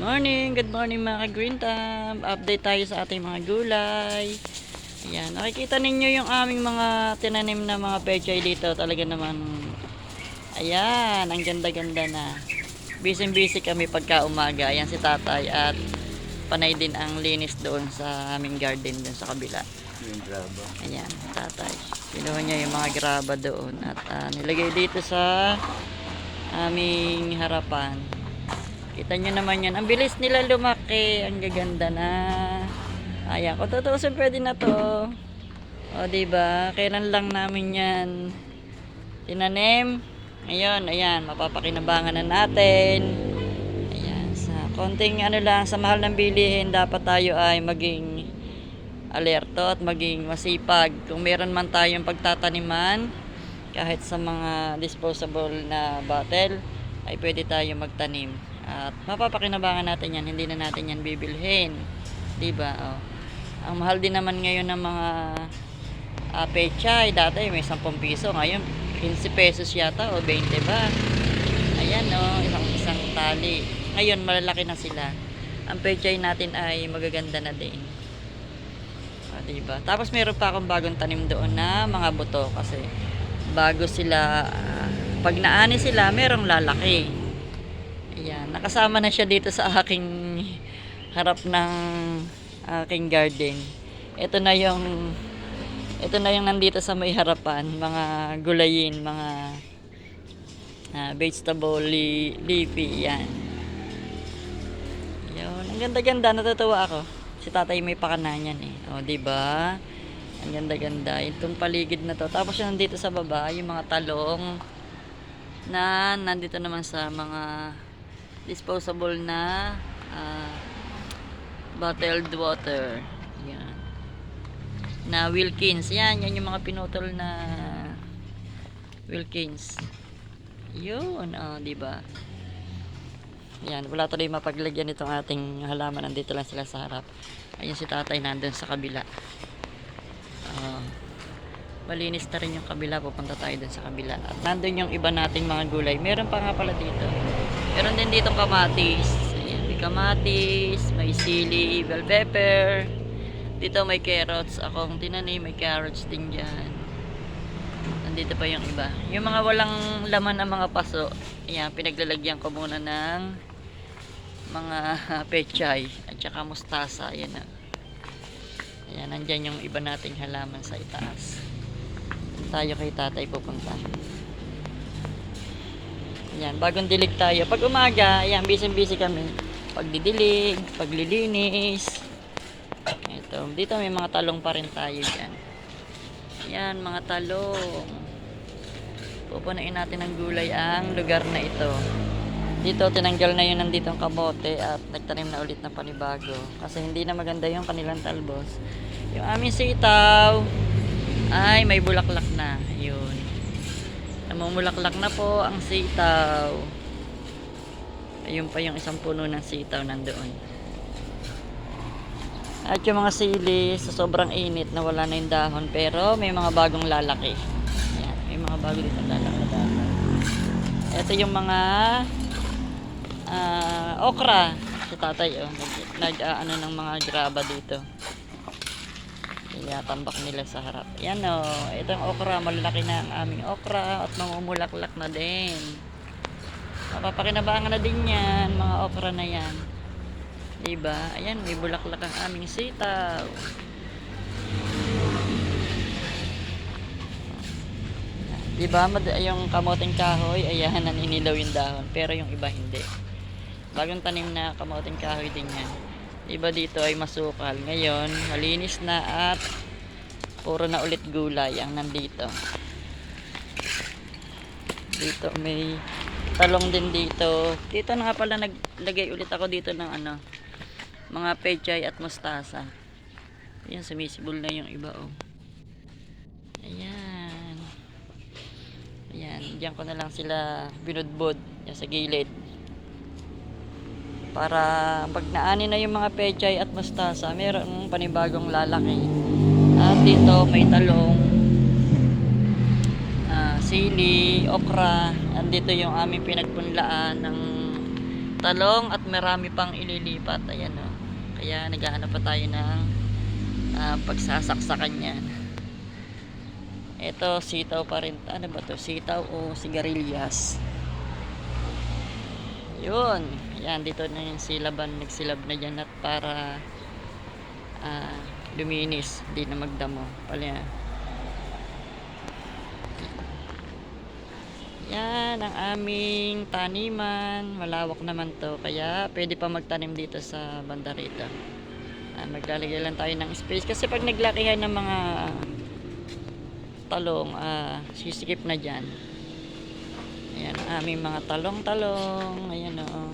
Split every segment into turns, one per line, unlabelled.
good morning mga ka-green thumb. Update tayo sa ating mga gulay. Ayan, nakikita ninyo yung aming mga tinanim na mga pechay dito. Talaga naman, ayan, ang ganda-ganda na. Busy-busy kami pagka umaga. Ayan si tatay at panay din ang linis doon sa aming garden doon sa kabila.
Yung graba.
Ayan, tatay. Kinuha niya yung mga graba doon at nilagay dito sa aming harapan. Kita nyo naman yan. Ang bilis nila lumaki. Ang gaganda na. Ayan. Kung tutusin, pwede na to. O, diba? Kailan lang namin yan tinanim. Ngayon, ayan. Mapapakinabangan na natin. Ayan. Sa konting ano lang, sa mahal ng bilihin, dapat tayo ay maging alerto at maging masipag. Kung meron man tayong pagtataniman, kahit sa mga disposable na bottle, ay pwede tayo magtanim. At mapapakinabangan natin yan, hindi na natin yan bibilhin. Diba? Oh. Ang mahal din naman ngayon ng mga pechay. Dati may 10 piso, ngayon 15 pesos yata o 20 ba. Ayan isang tali. Ngayon malalaki na sila. Ang pechay natin ay magaganda na din. Diba? Tapos meron pa akong bagong tanim doon na mga buto kasi bago sila pag naani sila, merong lalaki. Ayan, nakasama na siya dito sa aking harap ng aking garden. Ito na yung nandito sa may harapan, mga gulayin, mga vegetable leafy, yan. Yun, ang ganda-ganda, natutuwa ako. Si tatay may pakanan yan eh. O, diba? Ang ganda-ganda. Itong paligid na to. Tapos yung nandito sa baba, yung mga talong na nandito naman sa mga disposable na bottled water. Yan. Na Wilkins. Yan yung mga pinutol na Wilkins. Yun, diba? Yan, wala tuloy mapaglagyan itong ating halaman. Nandito lang sila sa harap. Ayun si tatay nandun sa kabila. Malinis na rin yung kabila. Pupunta tayo dun sa kabila. At nandun yung iba nating mga gulay. Meron pa nga pala dito. Meron din ditong kamatis. Ayan, may kamatis, may sili, bell pepper. Dito may carrots. Akong tinanim, may carrots din dyan. Nandito pa yung iba. Yung mga walang laman ang mga paso. Ayan, pinaglalagyan ko muna ng mga pechay at saka mustasa. Ayan na. Ayan, nandyan yung iba nating halaman sa itaas. Tayo kay tatay pupunta. Ayan, bagong dilig tayo. Pag umaga, ayan, busy kami. Pagdidilig, paglilinis. Ito, dito may mga talong pa rin tayo dyan. Ayan, mga talong. Pupunuin natin ng gulay ang lugar na ito. Dito, tinanggal na yun nandito ang kamote at nagtanim na ulit ng panibago. Kasi hindi na maganda yung kanilang talbos. Yung aming sitaw ay may bulaklak na. Yun. Namumulaklak na po ang sitaw. Ayun pa yung isang puno ng sitaw nandoon. At yung mga sili sa sobrang init na wala na yung dahon pero may mga bagong lalaki. Ayan, may mga bago dito lalaki na dahon. Ito yung mga okra. Si tatay nag-ano ng mga graba dito. Tambak nila sa harap. Yan itong okra, malalaki na ang aming okra at mamumulaklak na din. Mapapakinabangan na din yan, mga okra na yan. Diba? Ayan, may bulaklak ang aming sitaw. Diba? Yung kamoting kahoy, ayan, naninilaw yung dahon. Pero yung iba hindi. Bagong tanim na kamoting kahoy din yan. Iba dito ay masukal. Ngayon, malinis na at puro na ulit gulay ang nandito. Dito may talong din dito. Dito na nga pala naglagay ulit ako dito ng mga pechay at mustasa. Ayan, sumisibol na yung iba Ayan. Ayan, diyan ko na lang sila binudbod sa gilid. Para pag naani na yung mga pechay at mustasa, mayroong panibagong lalaki. At dito may talong, sili, okra. Andito yung aming pinagpunlaan ng talong at marami pang ililipat. Ayan o. Kaya naghahanap pa tayo ng pagsasaksakan yan. Ito, sitaw pa rin. Ano ba to? Sitaw o sigarilyas? Yun. Ayan, dito na yung silaban. Nagsilab na dyan at para luminis. Hindi na magdamo. Pala. Yan ang aming taniman. Malawak naman to. Kaya pwede pa magtanim dito sa banda rito. Maglalagay lang tayo ng space. Kasi pag naglakihan ng mga talong, sisikip na dyan. Ayan, aming mga talong-talong. Ayan o.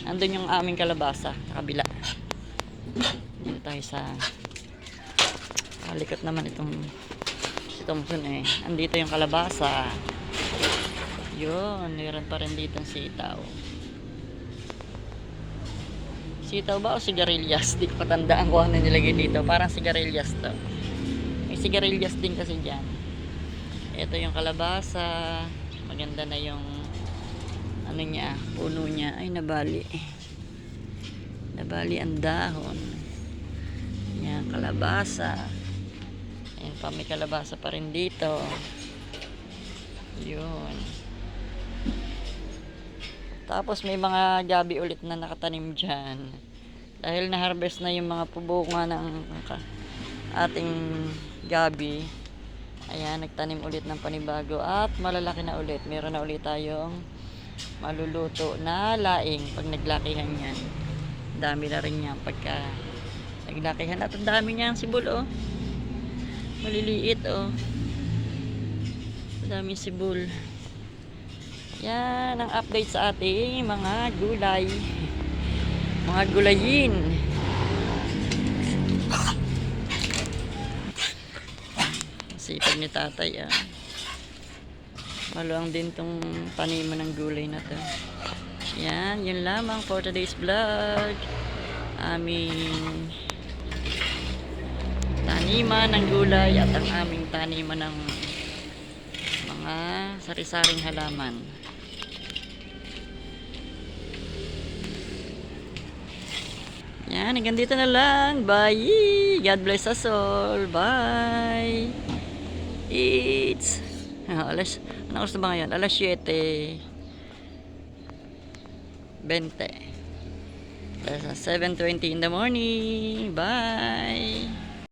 Andun yung aming kalabasa sa kabila. Dito tayo sa likot naman itong eh. Andito yung kalabasa. Yun, meron pa rin dito sitaw. Sitaw ba o sigarilyas? Di ko patandaan kung ano nilagay dito. Parang sigarilyas to. May sigarilyas din kasi dyan. Ito yung kalabasa. Maganda na yung ano niya, puno niya. Ay, nabali. Nabali ang dahon. Yan, kalabasa. Ayan pa, may kalabasa pa rin dito. Yun. Tapos may mga gabi ulit na nakatanim dyan. Dahil na-harvest na yung mga pubunga ng ating gabi. Ayan, nagtanim ulit ng panibago at malalaki na ulit. Meron na ulit tayong maluluto na laing pag naglakihan yan. Dami na rin yan pagka naglakihan. At ang dami niyang sibol, oh. Maliliit, oh. Ang daming sibol. Yan ang update sa ating mga gulay. Mga gulayin. Sipag ni tatay, ah. Maluwang din tong taniman ng gulay na to. Yan, yun lamang for today's vlog. Aming taniman ng gulay at ang aming taniman ng mga sari-saring halaman. Yan, hanggang dito na lang. Bye! God bless us all. Bye! It's ano oras na ba ngayon? Alas 7:20. 7:20 in the morning. Bye!